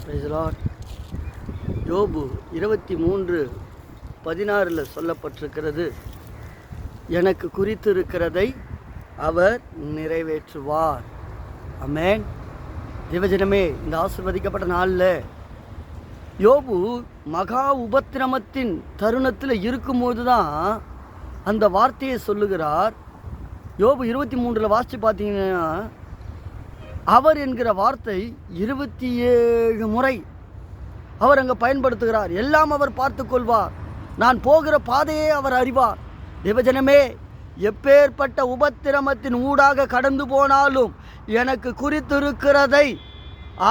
Praise the Lord. யோபு 23:16 சொல்லப்பட்டிருக்கிறது, எனக்கு குறித்திருக்கிறதை அவர் நிறைவேற்றுவார். ஆமென். தேவஜனமே, இந்த ஆசீர்வதிக்கப்பட்ட நாளில் யோபு மகா உபத்திரமத்தின் தருணத்தில் இருக்கும்போது தான் அந்த வார்த்தையை சொல்லுகிறார். யோபு 23 வாசித்து பார்த்தீங்கன்னா, அவர் என்கிற வார்த்தை 27 முறை அவர் அங்கே பயன்படுத்துகிறார். எல்லாம் அவர் பார்த்து கொள்வார், நான் போகிற பாதையை அவர் அறிவார். தேவஜனமே, எப்பேற்பட்ட உபத்திரமத்தின் ஊடாக கடந்து போனாலும் எனக்கு குறித்திருக்கிறதை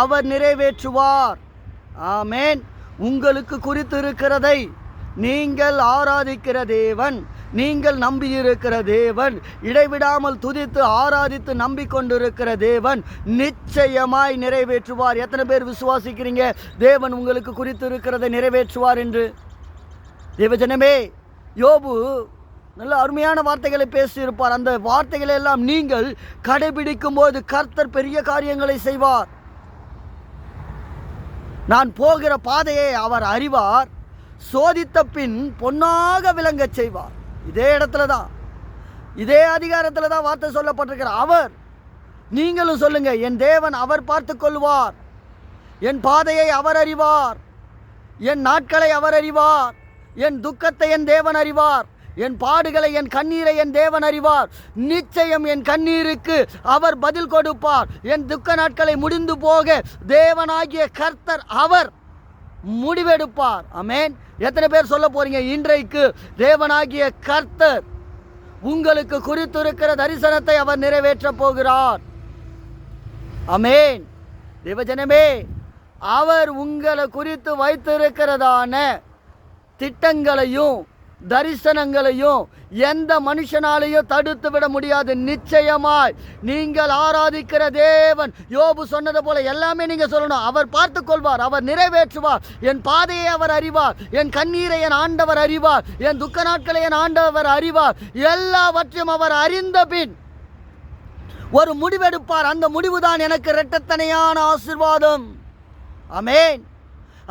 அவர் நிறைவேற்றுவார். ஆமேன். உங்களுக்கு குறித்திருக்கிறதை நீங்கள் ஆராதிக்கிற தேவன், நீங்கள் நம்பியிருக்கிற தேவன், இடைவிடாமல் துதித்து ஆராதித்து நம்பிக்கொண்டிருக்கிற தேவன் நிச்சயமாய் நிறைவேற்றுவார். எத்தனை பேர் விசுவாசிக்கிறீங்க தேவன் உங்களுக்கு குறித்திருக்கிறதை நிறைவேற்றுவார் என்று? தேவஜனமே, யோபு நல்ல அருமையான வார்த்தைகளை பேசியிருப்பார். அந்த வார்த்தைகளை எல்லாம் நீங்கள் கடைபிடிக்கும் போது கர்த்தர் பெரிய காரியங்களை செய்வார். நான் போகிற பாதையை அவர் அறிவார், சோதித்த பின் பொன்னாக விளங்கச் செய்வார். இதே இடத்துல தான், இதே அதிகாரத்தில் தான் வார்த்தை சொல்லப்பட்டிருக்கிற அவர். நீங்களும் சொல்லுங்க, என் தேவன் அவர் பார்த்து கொள்வார், என் பாதையை அவர் அறிவார், என் நாட்களை அவர் அறிவார், என் துக்கத்தை என் தேவன் அறிவார், என் பாடுகளை என் கண்ணீரை என் தேவன் அறிவார். நிச்சயம் என் கண்ணீருக்கு அவர் பதில் கொடுப்பார். என் துக்க நாட்களை முடிந்து போக தேவனாகிய கர்த்தர் அவர் முடிவெடுப்பார். ஆமென். எத்தனை பேர் சொல்ல போறீங்க, இன்றைக்கு தேவனாகிய கர்த்தர் உங்களுக்கு குறித்திருக்கிற தரிசனத்தை அவர் நிறைவேற்ற போகிறார்? ஆமென். தேவஜனமே, அவர் உங்களை குறித்து வைத்திருக்கிறதான திட்டங்களையும் தரிசனங்களையும் எந்த மனுஷனாலையும் தடுத்து விட முடியாது. நிச்சயமாய் நீங்கள் ஆராதிக்கிற தேவன், யோபு சொன்னது போல எல்லாமே நீங்க சொல்லணும், அவர் பார்த்து கொள்வார், அவர் நிறைவேற்றுவார். என் பாதையை அவர் அறிவார், என் கண்ணீரை என் ஆண்டவர் அறிவார், என் துக்க நாட்களை என் ஆண்டவர் அறிவார். எல்லாவற்றையும் அவர் அறிந்த பின் ஒரு முடிவெடுப்பார். அந்த முடிவுதான் எனக்கு இரட்டத்தனையான ஆசீர்வாதம். ஆமென்.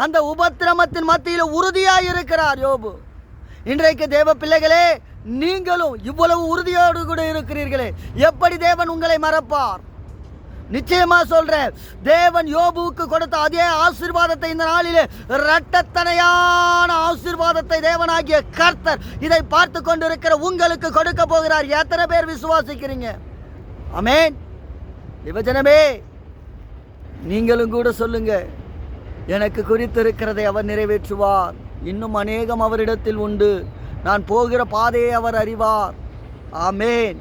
அந்த உபத்திரமத்தின் மத்தியில் உறுதியாய் இருக்கிறார் யோபு. இன்றைக்கு தேவ பிள்ளைகளே, நீங்களும் இவ்வளவு உறுதியோடு கூட இருக்கிறீர்களே, எப்படி தேவன் உங்களை மறப்பார்? நிச்சயமா சொல்றேன், தேவன் யோபுவுக்கு கொடுத்த அதே ஆசீர்வாதத்தை இந்த நாளிலே இரட்டத்தனையான ஆசீர்வாதத்தை தேவனாகிய கர்த்தர் இதை பார்த்து கொண்டிருக்கிற உங்களுக்கு கொடுக்க போகிறார். எத்தனை பேர் விசுவாசிக்கிறீங்க? ஆமென். தேவஜனமே, நீங்களும் கூட சொல்லுங்க, எனக்கு குறித்திருக்கிறதை அவர் நிறைவேற்றுவார். இன்னும் அநேகம் அவரிடத்தில் உண்டு, நான் போகிற பாதையை அவர் அறிவார். ஆமென்.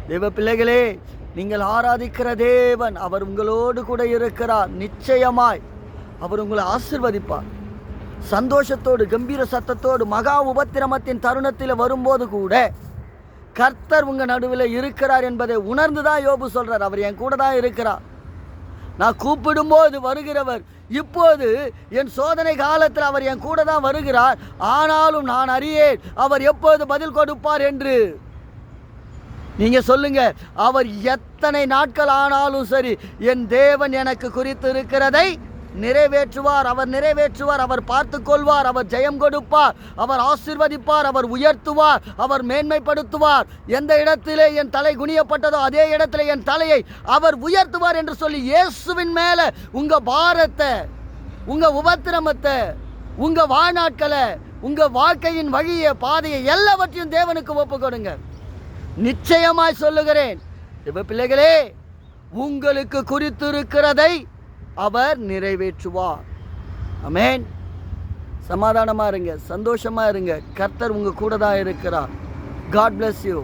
தேவ பிள்ளைகளே, நீங்கள் ஆராதிக்கிற தேவன் அவர் உங்களோடு கூட இருக்கிறார். நிச்சயமாய் அவர் உங்களை ஆசீர்வதிப்பார். சந்தோஷத்தோடு கம்பீர சத்தத்தோடு மகா உபத்திரமத்தின் தருணத்தில் வரும்போது கூட கர்த்தர் உங்கள் நடுவில் இருக்கிறார் என்பதை உணர்ந்துதான் யோபு சொல்றார், அவர் என் கூட தான் இருக்கிறார். நான் கூப்பிடும்போது வருகிறவர், இப்போது என் சோதனை காலத்தில் அவர் என் கூட தான் வருகிறார், ஆனாலும் நான் அறியேன் அவர் எப்போது பதில் கொடுப்பார் என்று. நீங்க சொல்லுங்க, அவர் எத்தனை நாட்கள் ஆனாலும் சரி என் தேவன் எனக்கு குறித்து இருக்கிறதை நிறைவேற்றுவார். அவர் நிறைவேற்றுவார், அவர் பார்த்து கொள்வார், அவர் ஜெயம் கொடுப்பார், அவர் ஆசீர்வதிப்பார், அவர் உயர்த்துவார், அவர் மேன்மைப்படுத்துவார். எந்த இடத்திலே என் தலை குனியப்பட்டதோ அதே இடத்திலே என் தலையை அவர் உயர்த்துவார் என்று சொல்லி இயேசுவின் மேல உங்க பாரத்தை, உங்க உபத்திரமத்தை, உங்க வாழ்நாட்களை, உங்க வாழ்க்கையின் வழியை, பாதையை எல்லாவற்றையும் தேவனுக்கு ஒப்பு கொடுங்க. நிச்சயமாய் சொல்லுகிறேன் தேவ பிள்ளைகளே, உங்களுக்கு குறித்திருக்கிறதை அவர் நிறைவேற்றுவார். ஆமென். சமாதானமா இருங்க, சந்தோஷமா இருங்க, கர்த்தர் உங்க கூட தான் இருக்கிறார். God bless you.